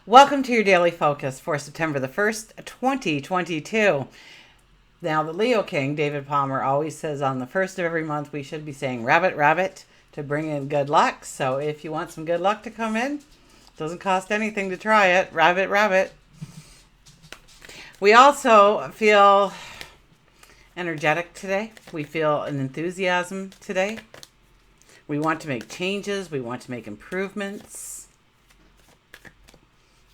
Welcome to your daily focus for September the 1st, 2022. Now, the Leo King, David Palmer, always says on the first of every month we should be saying rabbit, rabbit to bring in good luck. So if you want some good luck to come in, doesn't cost anything to try it. Rabbit, rabbit. We also feel energetic today. We feel an enthusiasm today. We want to make changes. We want to make improvements.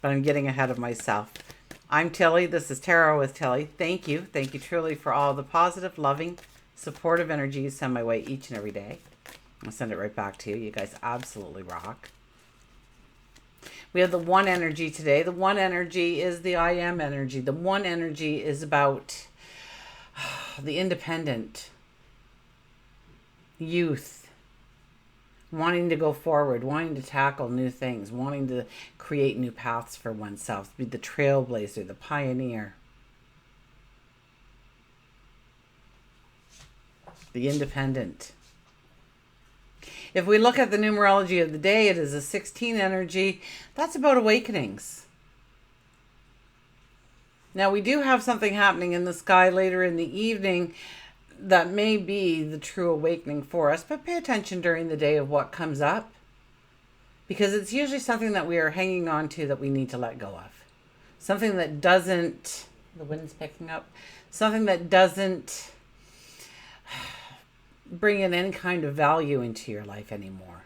But I'm getting ahead of myself. I'm Tilly. This is Tarot with Tilly. Thank you. Thank you truly for all the positive, loving, supportive energy you send my way each and every day. I'll send it right back to you. You guys absolutely rock. We have the one energy today. The one energy is the I am energy. The one energy is about the independent youth. Wanting to go forward, wanting to tackle new things, wanting to create new paths for oneself, be the trailblazer, the pioneer, the independent. If we look at the numerology of the day, it is a 16 energy. That's about awakenings. Now, we do have something happening in the sky later in the evening that may be the true awakening for us, but pay attention during the day of what comes up, because it's usually something that we are hanging on to that we need to let go of. Something that doesn't, the wind's picking up, something that doesn't bring in any kind of value into your life anymore.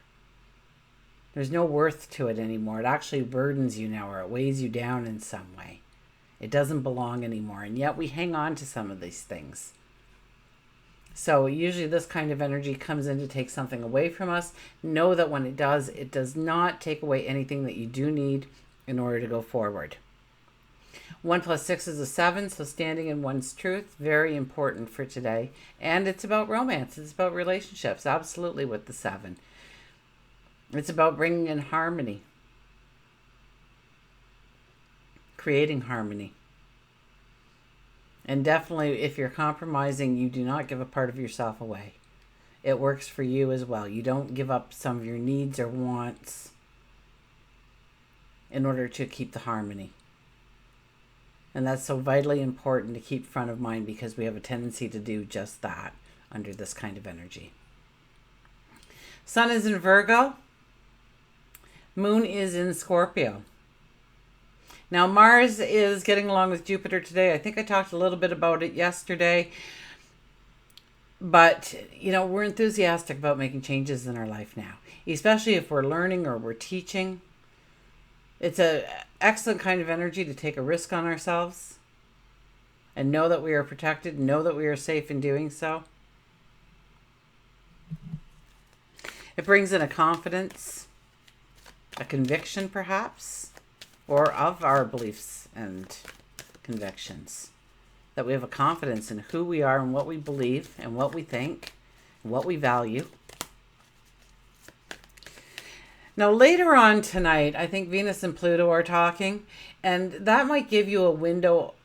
There's no worth to it anymore. It actually burdens you now, or it weighs you down in some way. It doesn't belong anymore, and yet we hang on to some of these things. So usually this kind of energy comes in to take something away from us. Know that when it does not take away anything that you do need in order to go forward. 1 + 6 is a 7, so standing in one's truth, very important for today. And it's about romance. It's about relationships, absolutely, with the 7. It's about bringing in harmony. Creating harmony. And definitely, if you're compromising, you do not give a part of yourself away. It works for you as well. You don't give up some of your needs or wants in order to keep the harmony. And that's so vitally important to keep front of mind, because we have a tendency to do just that under this kind of energy. Sun is in Virgo. Moon is in Scorpio. Now, Mars is getting along with Jupiter today. I think I talked a little bit about it yesterday. But, we're enthusiastic about making changes in our life now, especially if we're learning or we're teaching. It's an excellent kind of energy to take a risk on ourselves and know that we are protected, know that we are safe in doing so. It brings in a confidence, a conviction perhaps, or of our beliefs and convictions. That we have a confidence in who we are and what we believe and what we think, and what we value. Now, later on tonight, I think Venus and Pluto are talking, and that might give you a window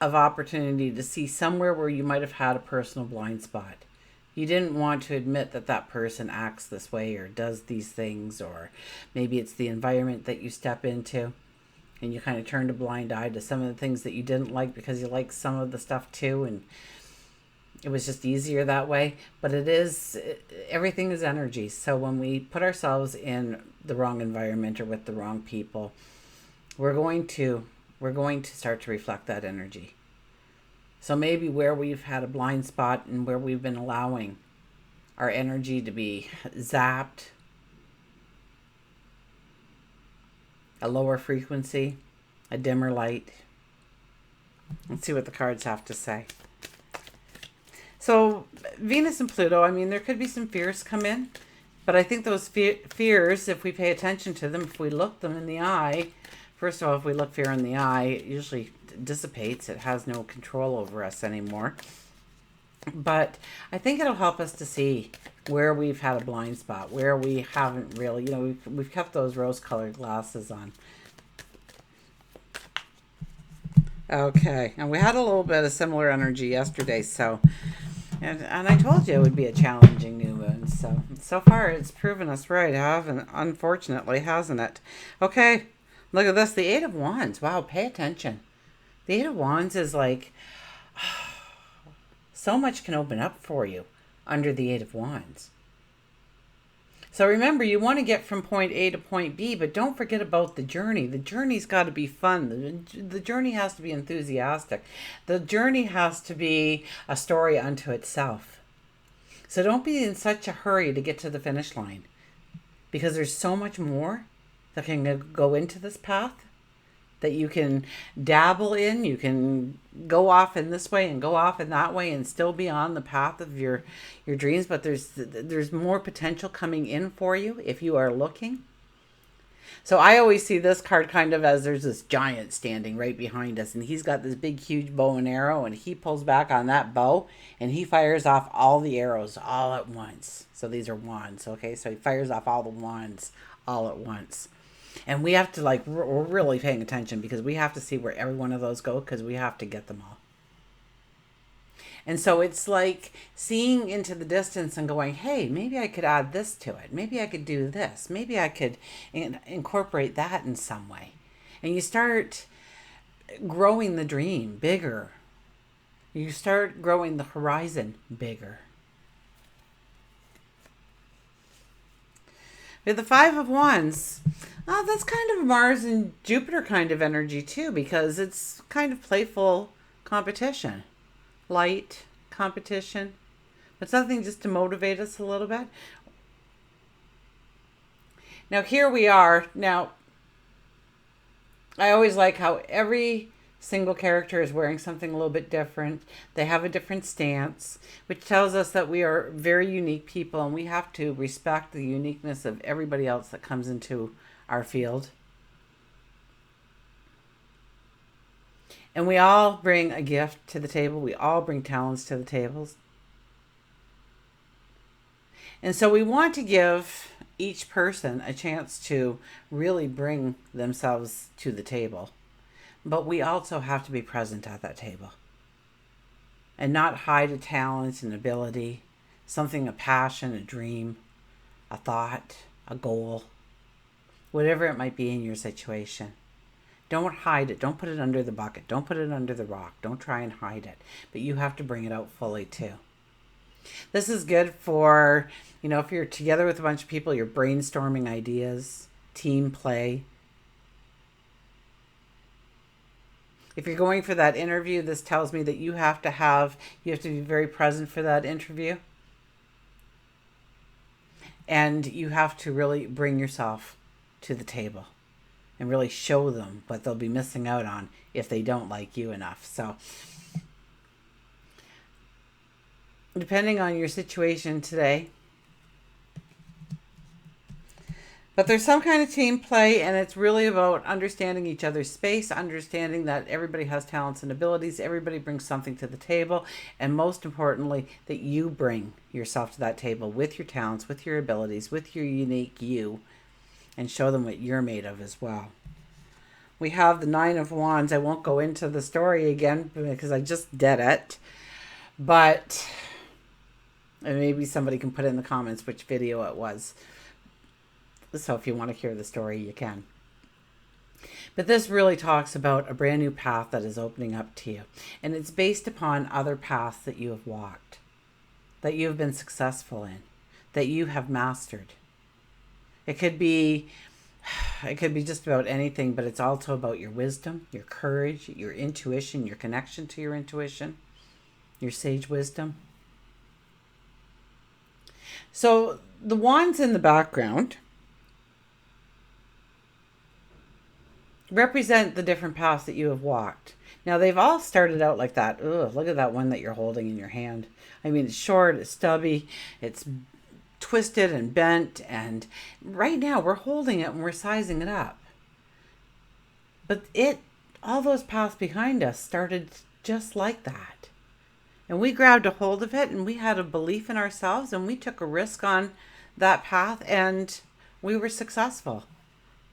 of opportunity to see somewhere where you might have had a personal blind spot. You didn't want to admit that that person acts this way or does these things, or maybe it's the environment that you step into and you kind of turned a blind eye to some of the things that you didn't like because you like some of the stuff too, and it was just easier that way. But everything is energy. So when we put ourselves in the wrong environment or with the wrong people, we're going to start to reflect that energy. So maybe where we've had a blind spot and where we've been allowing our energy to be zapped, a lower frequency, a dimmer light. Let's see what the cards have to say. So Venus and Pluto, there could be some fears come in, but I think those fears, if we pay attention to them, if we look them in the eye, first of all, if we look fear in the eye, it usually dissipates. It has no control over us anymore. But I think it'll help us to see where we've had a blind spot, where we haven't really, we've kept those rose-colored glasses on. Okay, and we had a little bit of similar energy yesterday, so, and I told you it would be a challenging new moon, so far it's proven us right, unfortunately, hasn't it? Okay, Look at this, the Eight of Wands. Wow, pay attention. The Eight of Wands is like, so much can open up for you under the Eight of Wands. So remember, you want to get from point A to point B, but don't forget about the journey. The journey's got to be fun. The journey has to be enthusiastic. The journey has to be a story unto itself. So don't be in such a hurry to get to the finish line, because there's so much more that can go into this path that you can dabble in. You can go off in this way and go off in that way and still be on the path of your dreams. But there's more potential coming in for you if you are looking. So I always see this card kind of as there's this giant standing right behind us, and he's got this big, huge bow and arrow, and he pulls back on that bow and he fires off all the arrows all at once. So these are wands, okay? So he fires off all the wands all at once. And we have to, like, we're really paying attention, because we have to see where every one of those go, because we have to get them all. And so it's like seeing into the distance and going, hey, maybe I could add this to it. Maybe I could do this. Maybe I could incorporate that in some way. And you start growing the dream bigger. You start growing the horizon bigger. With the Five of Wands, that's kind of Mars and Jupiter kind of energy too, because it's kind of playful competition, light competition, but something just to motivate us a little bit. Now here we are. Now, I always like how every single character is wearing something a little bit different. They have a different stance, which tells us that we are very unique people, and we have to respect the uniqueness of everybody else that comes into our field. And we all bring a gift to the table. We all bring talents to the tables. And so we want to give each person a chance to really bring themselves to the table. But we also have to be present at that table and not hide a talent, an ability, something, a passion, a dream, a thought, a goal, whatever it might be in your situation. Don't hide it. Don't put it under the bucket. Don't put it under the rock. Don't try and hide it. But you have to bring it out fully too. This is good for, if you're together with a bunch of people, you're brainstorming ideas, team play. If you're going for that interview, this tells me that you have to be very present for that interview. And you have to really bring yourself to the table and really show them what they'll be missing out on if they don't like you enough. So, depending on your situation today. But there's some kind of team play, and it's really about understanding each other's space, understanding that everybody has talents and abilities, everybody brings something to the table, and most importantly, that you bring yourself to that table with your talents, with your abilities, with your unique you, and show them what you're made of as well. We have the Nine of Wands. I won't go into the story again because I just did it, but and maybe somebody can put in the comments which video it was. So if you want to hear the story, you can. But this really talks about a brand new path that is opening up to you. And it's based upon other paths that you have walked, that you have been successful in, that you have mastered. It could be just about anything, but it's also about your wisdom, your courage, your intuition, your connection to your intuition, your sage wisdom. So the wands in the background represent the different paths that you have walked. Now, they've all started out like that. Ugh, look at that one that you're holding in your hand. I mean, it's short, it's stubby, it's twisted and bent, and right now we're holding it and we're sizing it up. But all those paths behind us started just like that. And we grabbed a hold of it, and we had a belief in ourselves, and we took a risk on that path, and we were successful.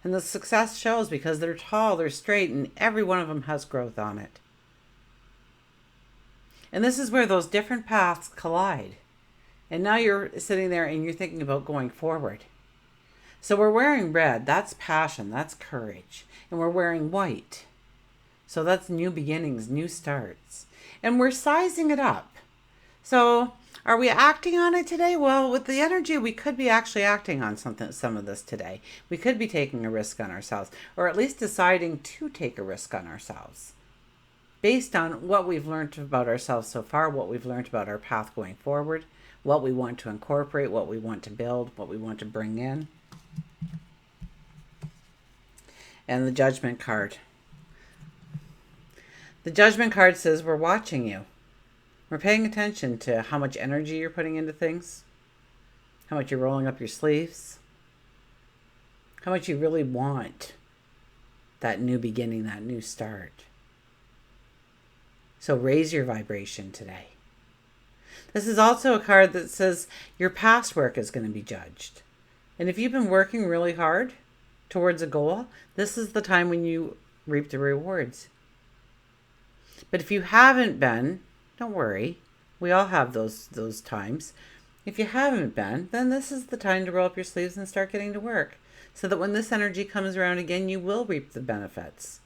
And the success shows because they're tall, they're straight, and every one of them has growth on it. And this is where those different paths collide. And now you're sitting there and you're thinking about going forward. So we're wearing red. That's passion. That's courage. And we're wearing white. So that's new beginnings, new starts. And we're sizing it up. So are we acting on it today? Well, with the energy, we could be actually acting on some of this today. We could be taking a risk on ourselves, or at least deciding to take a risk on ourselves, based on what we've learned about ourselves so far, what we've learned about our path going forward, what we want to incorporate, what we want to build, what we want to bring in. And the Judgment card. The Judgment card says we're watching you. We're paying attention to how much energy you're putting into things, how much you're rolling up your sleeves, how much you really want that new beginning, that new start. So raise your vibration today. This is also a card that says your past work is going to be judged. And if you've been working really hard towards a goal, this is the time when you reap the rewards. But if you haven't been, don't worry. We all have those times. If you haven't been, then this is the time to roll up your sleeves and start getting to work, so that when this energy comes around again, you will reap the benefits.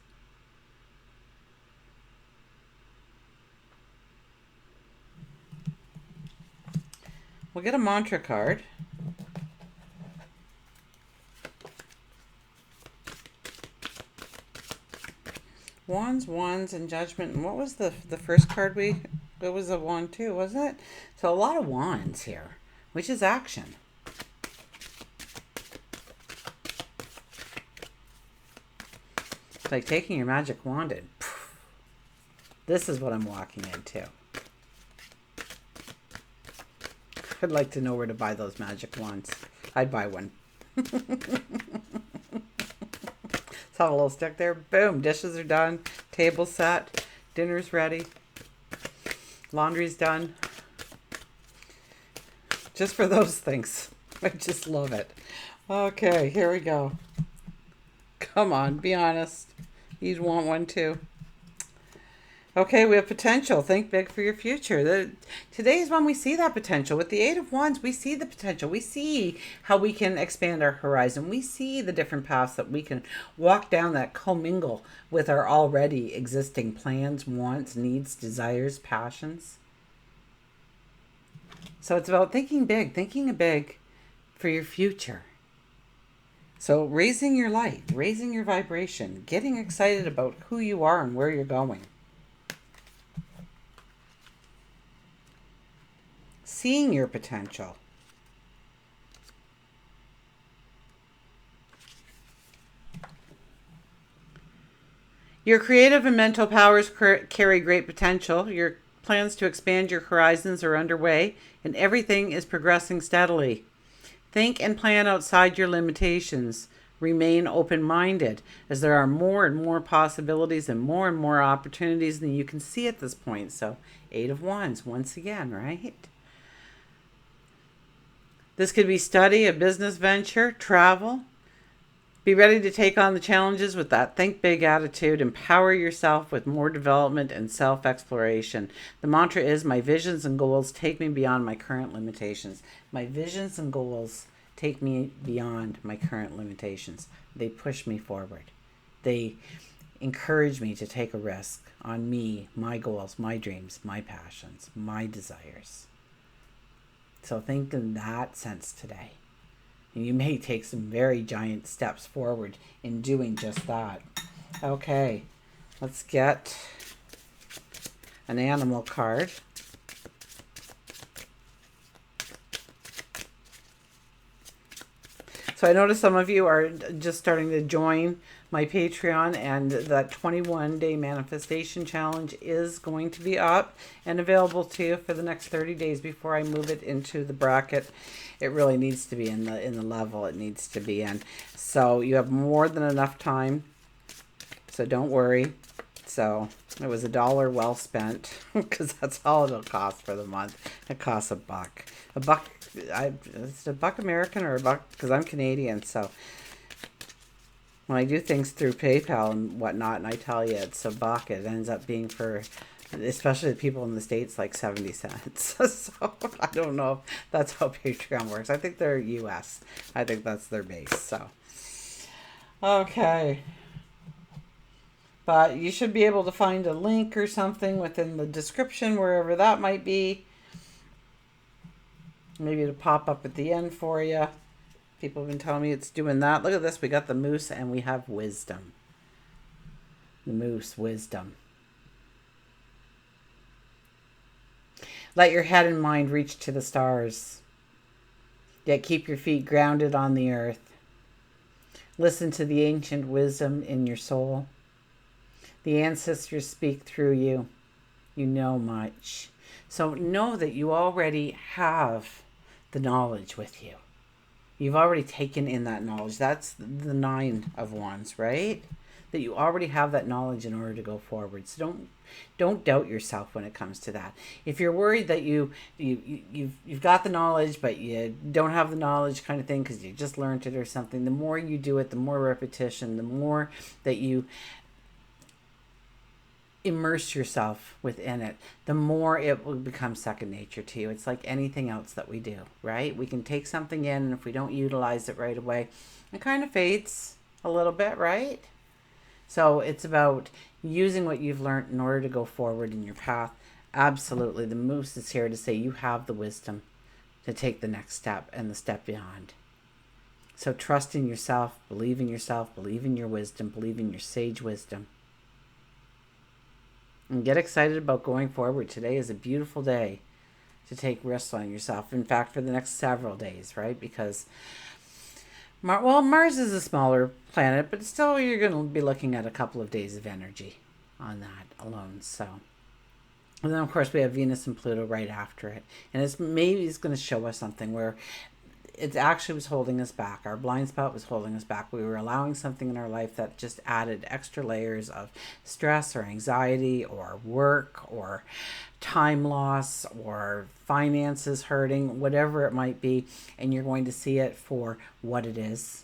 We'll get a mantra card. Wands, and Judgment. And what was the first card it was a wand too, wasn't it? So a lot of wands here, which is action. It's like taking your magic wand and poof, this is what I'm walking into. I'd like to know where to buy those magic wands. I'd buy one. Saw a little stick there. Boom. Dishes are done. Table's set. Dinner's ready. Laundry's done. Just for those things. I just love it. Okay, here we go. Come on, be honest. You'd want one too. Okay, we have potential. Think big for your future. Today is when we see that potential. With the Eight of Wands, we see the potential. We see how we can expand our horizon. We see the different paths that we can walk down that commingle with our already existing plans, wants, needs, desires, passions. So it's about thinking big for your future. So raising your light, raising your vibration, getting excited about who you are and where you're going. Seeing your potential. Your creative and mental powers carry great potential. Your plans to expand your horizons are underway, and everything is progressing steadily. Think and plan outside your limitations. Remain open-minded, as there are more and more possibilities and more opportunities than you can see at this point. So, Eight of Wands, once again, right? This could be study, a business venture, travel. Be ready to take on the challenges with that think big attitude. Empower yourself with more development and self-exploration. The mantra is, my visions and goals take me beyond my current limitations. My visions and goals take me beyond my current limitations. They push me forward. They encourage me to take a risk on me, my goals, my dreams, my passions, my desires. So think in that sense today. And you may take some very giant steps forward in doing just that. Okay, let's get an animal card. So I noticed some of you are just starting to join my Patreon, and that 21-day manifestation challenge is going to be up and available to you for the next 30 days before I move it into the bracket. It really needs to be in the level it needs to be in. So you have more than enough time. So don't worry. So it was $1 well spent, because that's all it'll cost for the month. It costs $1. It's $1 American or $1, because I'm Canadian. So when I do things through PayPal and whatnot, and I tell you it's $1, it ends up being for Especially the people in the States, like 70 cents. So I don't know if that's how Patreon works. I think they're US. I think that's their base. So, okay. But you should be able to find a link or something within the description, wherever that might be. Maybe it'll pop up at the end for you. People have been telling me it's doing that. Look at this. We got the moose and we have wisdom. The moose, wisdom. Let your head and mind reach to the stars, yet keep your feet grounded on the earth. Listen to the ancient wisdom in your soul. The ancestors speak through you. You know much. So know that you already have the knowledge with you. You've already taken in that knowledge. That's the 9 of Wands, right? That you already have that knowledge in order to go forward. So don't doubt yourself when it comes to that. If you're worried that you've got the knowledge but you don't have the knowledge kind of thing because you just learned it or something, the more you do it, the more repetition, the more that you immerse yourself within it, the more it will become second nature to you. It's like anything else that we do, right? We can take something in, and if we don't utilize it right away, it kind of fades a little bit, right? So it's about using what you've learned in order to go forward in your path. Absolutely. The moose is here to say you have the wisdom to take the next step and the step beyond. So trust in yourself, believe in your wisdom, believe in your sage wisdom. And get excited about going forward. Today is a beautiful day to take risks on yourself. In fact, for the next several days, right? Because Mars is a smaller planet, but still you're going to be looking at a couple of days of energy on that alone. So, and then of course we have Venus and Pluto right after it. And it's going to show us something where it actually was holding us back. Our blind spot was holding us back. We were allowing something in our life that just added extra layers of stress or anxiety or work or time loss or finances hurting, whatever it might be. And you're going to see it for what it is.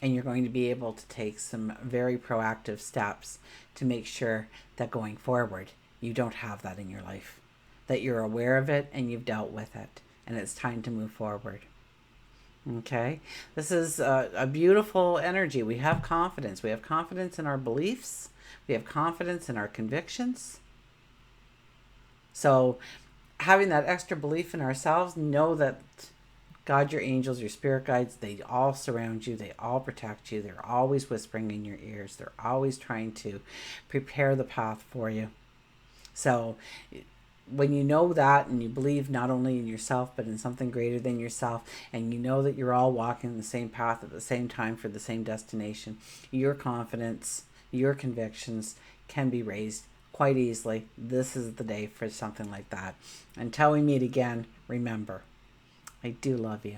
And you're going to be able to take some very proactive steps to make sure that going forward, you don't have that in your life. That you're aware of it and you've dealt with it. And it's time to move forward. Okay, this is a beautiful energy. We have confidence. We have confidence in our beliefs. We have confidence in our convictions. So having that extra belief in ourselves, know that God, your angels, your spirit guides, they all surround you. They all protect you. They're always whispering in your ears. They're always trying to prepare the path for you. So when you know that and you believe not only in yourself but in something greater than yourself, and you know that you're all walking the same path at the same time for the same destination, your confidence, your convictions can be raised quite easily. This is the day for something like that. Until we meet again, remember, I do love you.